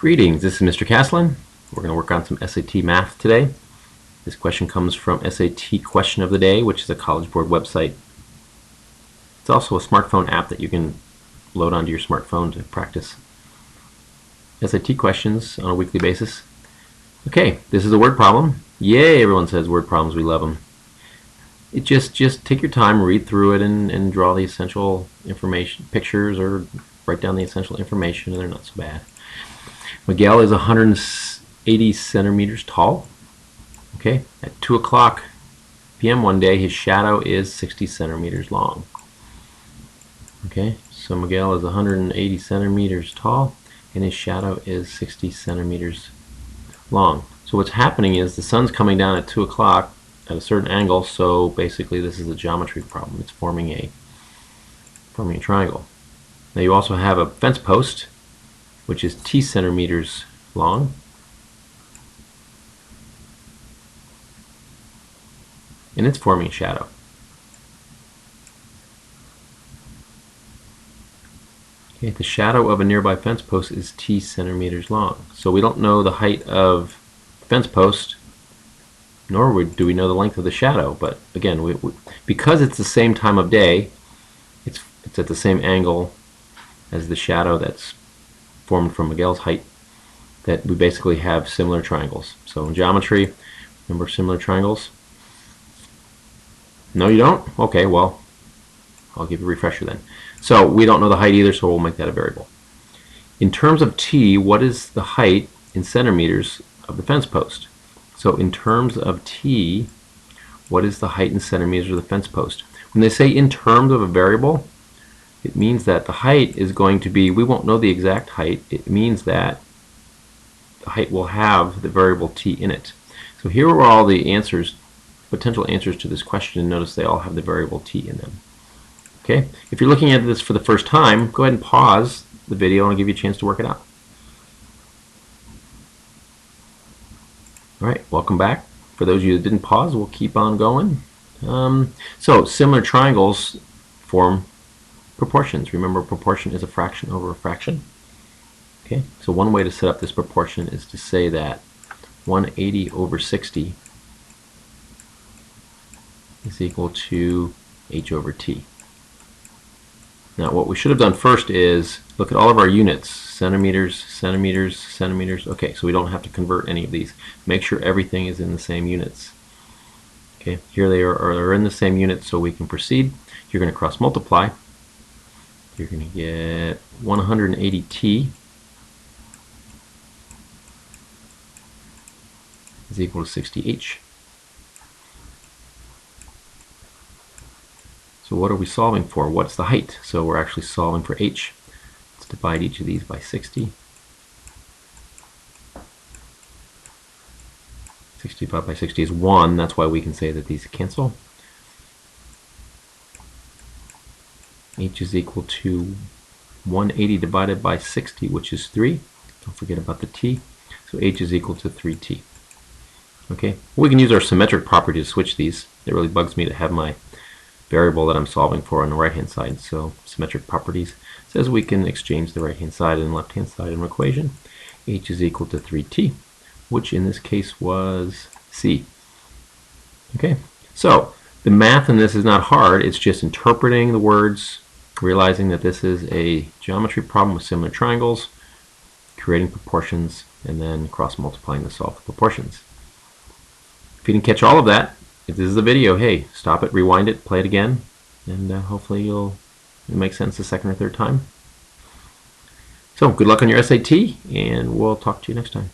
Greetings, this is Mr. Caslin. We're going to work on some SAT math today. This question comes from SAT Question of the Day, which is a College Board website. It's also a smartphone app that you can load onto your smartphone to practice SAT questions on a weekly basis. Okay, this is a word problem. Yay, everyone says word problems, we love them. It just take your time, read through it, and draw the essential information, pictures, or write down the essential information, and they're not so bad. Miguel is 180 centimeters tall. Okay, at 2 o'clock p.m. one day, his shadow is 60 centimeters long. Okay, so Miguel is 180 centimeters tall, and his shadow is 60 centimeters long. So what's happening is the sun's coming down at 2 o'clock at a certain angle, so basically this is a geometry problem. It's forming a triangle. Now you also have a fence post, which is t centimeters long, and it's forming a shadow. Okay, the shadow of a nearby fence post is t centimeters long. So we don't know the height of the fence post, nor do we know the length of the shadow. But again, because it's the same time of day, it's at the same angle as the shadow that's formed from Miguel's height, that we basically have similar triangles. So in geometry, remember similar triangles? No, you don't? Okay, well, I'll give you a refresher then. So we don't know the height either, so we'll make that a variable. In terms of t, what is the height in centimeters of the fence post? So in terms of t, what is the height in centimeters of the fence post? When they say in terms of a variable, it means that the height is going to be, we won't know the exact height, it means that the height will have the variable t in it. So here are all the answers, potential answers to this question. Notice they all have the variable t in them. Okay, if you're looking at this for the first time, go ahead and pause the video and I'll give you a chance to work it out. Alright, welcome back. For those of you that didn't pause, we'll keep on going. So similar triangles form proportions. Remember, proportion is a fraction over a fraction. Okay, so one way to set up this proportion is to say that 180 over 60 is equal to h over t. Now what we should have done first is look at all of our units, centimeters, centimeters, centimeters. Okay, so we don't have to convert any of these. Make sure everything is in the same units. Okay, here they are in the same units, so we can proceed. You're going to cross multiply. You're going to get 180t is equal to 60h. So what are we solving for? What's the height? So we're actually solving for h. Let's divide each of these by 60. 60 divided by 60 is 1. That's why we can say that these cancel. H is equal to 180 divided by 60, which is 3. Don't forget about the t. So h is equal to 3t. Okay, we can use our symmetric property to switch these. It really bugs me to have my variable that I'm solving for on the right hand side. So symmetric properties says we can exchange the right hand side and left hand side in an equation. H is equal to 3t, which in this case was c. Okay, so the math in this is not hard. It's just interpreting the words, realizing that this is a geometry problem with similar triangles, creating proportions, and then cross multiplying to solve the proportions. If you didn't catch all of that, if this is a video, hey, stop it, rewind it, play it again, and hopefully it'll make sense the second or third time. So good luck on your SAT, and we'll talk to you next time.